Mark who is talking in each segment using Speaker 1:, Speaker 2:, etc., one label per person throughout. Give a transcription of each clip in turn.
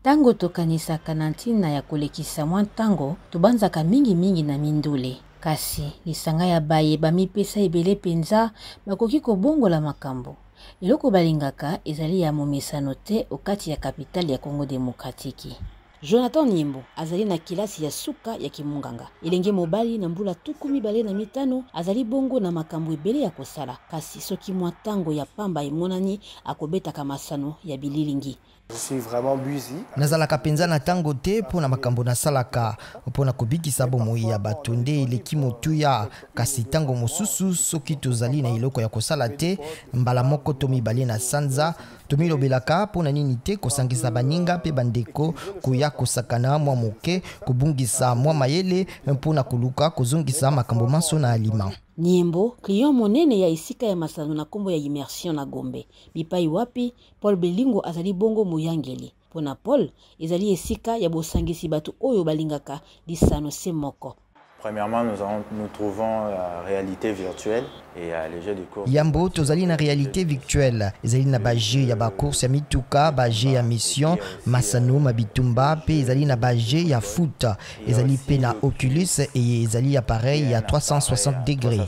Speaker 1: Tango tokanisaka na ntina ya kolekisa mwa ntango tobanzaka mingi na mindule. Kasi lisanga ya baye bamipesa ebele penza bakoki kobongola makambo. Eloko balingaka ezali ya momesano te okati ya kapitali ya Congo Demokratiki. Jonathan Nyembo azali na kilasi ya suka ya kimunganga. Elenge mobali na mbula 15 azali bongo na makambo ebele ya kosala. Kasi soki mwa tango ya pamba emonani akobetaka masano ya bililingi.
Speaker 2: Je suis vraiment busy.
Speaker 3: Nazalaka penza na tango te pona makambo na salaka pona kubikisa bomoi ya batonde eleki motuya kasi tango mosusu soki tozali na iloko ya kosala te mbala moko tomibale na sanza tomilobelaka pona nini te kosangisa baninga pe bandeko kuya kosakana mwa moke kubungisa mwa mayele pona kuluka kozongisa makambo maso na alima.
Speaker 1: Nyembo, client monene ya isika ya masano na kombo ya immersion na Gombe. Bipai wapi, Paul Belingo azali bongo moyangeli. Pona Paul, ezali esika ya bosangisi batu oyo balingaka lisano se moko.
Speaker 2: Premièrement, nous trouvons la réalité virtuelle et les jeux de course.
Speaker 3: Yambo tozali na réalité virtuelle. Ezali na baje ya ba course ya mituka, baje ya mission, masano mabitumba, pe ezali na baje ya foot. Ezali pe na Oculus et ezali appareil ya 360 degrés.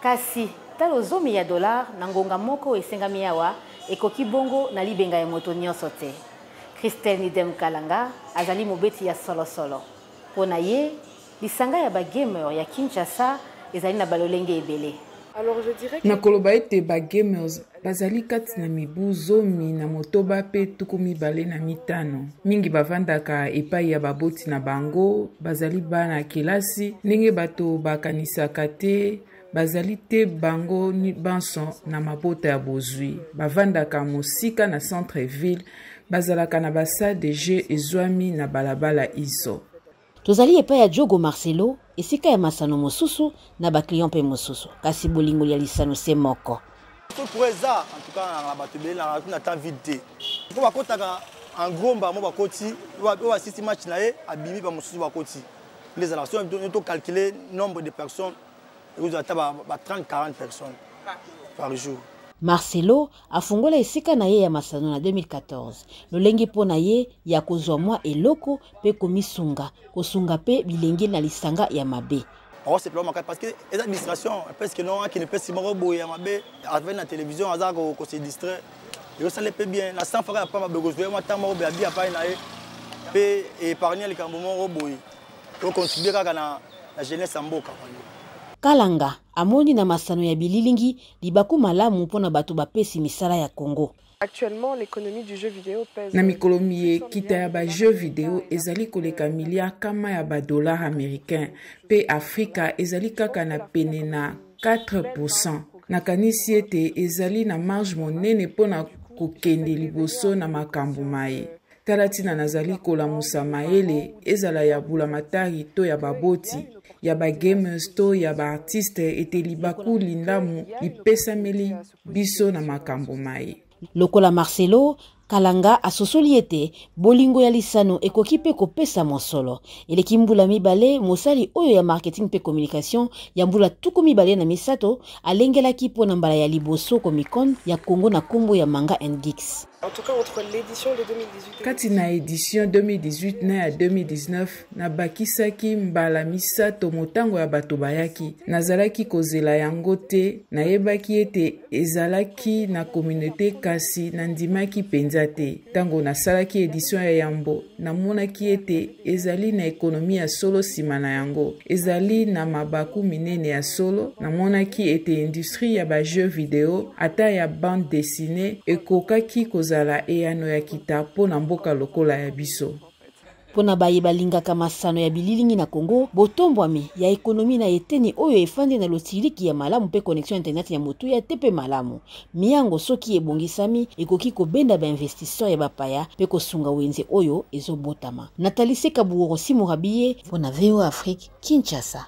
Speaker 1: Kasi talo zomi ya dollar na ngonga moko esengami awa ekoki bongo na libenga ya moto nyonso te. Christelle Nidem Kalanga azali mobeti ya solo. Pona ye lisanga ya ba gamer ya Kinshasa ezali na balolenge ebele.
Speaker 4: Alors je dirais que nakoloba ete ba gamers bazali kati na mibu zomi na motoba pe tukumi bale na mitano. Mingi bavandaka epai ya baboti na bango, bazali bana kelasi, ndenge bato bakanisaka te, bazali te bango ni banso na mabota ya bozwi. Bavandaka mosika na centre-ville, bazalaka na basa de jeu ezwami na balabala iso.
Speaker 1: Tozali epai ya Jogo Marcelo, esika ya masano mosusu na ba client pe mosusu. Kasi bolingo ya lisano se moko.
Speaker 5: Pour ça, en tout cas, on a battu na temps vide. Pour bakotaka en gros ba mo bakoti, wa assist match na e abimi ba mosusu bakoti. Les relations on calculer nombre de personnes, vous avez 30-40 personnes par jour.
Speaker 1: Marcelo afungola esika na ye ya masano na 2014. Lolenge pona ye ya kozwa mwa eloko pe komisunga, kosunga pe bilenge na lisanga ya mabe.
Speaker 5: Oh, c'est vraiment parce que les administrations parce que non qui ne peut si moro boya mabe avec la télévision azar ko se distrait. Et ça le peut bien na sans faire pas ma begozo moi tant moro bien pas na ye pe épargner les cambomon roboy. Donc contribuer kaka na jeunesse mboka.
Speaker 1: Kalanga amoni na masano ya bililingi libaku malamu mpona bato bapesi misala ya Congo.
Speaker 4: Actuellement, l'économie du jeu vidéo pèse. Na mikolomi kita ya ba jeu vidéo ezali koleka milliard kama ya ba dollars américains. Pe Afrika ezali kaka na pene na 4%. Na kanisi ete ezali na marge monene pona kokende liboso na makambo maye. Talatina nazali kolamusa mayele ezala ya bula matari to ya baboti. Ya ba gamers to ya ba artiste ete libaku lindamu ipesameli biso na makambo maye.
Speaker 1: Lokola Marcelo, Kalanga asosoli ete bolingo ya lisano ekoki pe kopesa mosolo. Eleki mbula mibale mosali oyo ya marketing pe communication ya mbula tuku mibale na misato alengelaki pona mbala ya liboso komikon ya Congo na kombo ya Manga & Geeks.
Speaker 4: En tout cas, entre l'édition de 2018 kati na édition 2018 na ya 2019 na bakisaki mbala misato motango ya bato bayaki. Nazalaki kozela yango te, nayebaki ete ezalaki na communauté kasi nandimaki penza te. Tango nasalaki édition ya yambo, namonaki ete ezali na ekonomi ya solo sima na yango. Ezali na mabaku minene ya solo, namonaki ete industrie ya ba jeux vidéo ata ya bande dessinée ekokaki kozala eyano ya kita pona mboka lokola ya biso.
Speaker 1: Pona baye balingaka masano ya bililingi na Congo, botombwami ya ekonomi na eteni oyo efandi na lotiliki ya malamu pe connexion internet ya motu ya tepe malamu. Miyango soki ebongisami ekoki kobenda ba investisseur ya bapaya pe kosunga wenze oyo ezobotama. Nathalie Sekabuoro Simurabiye pona VOA Afrique, Kinshasa.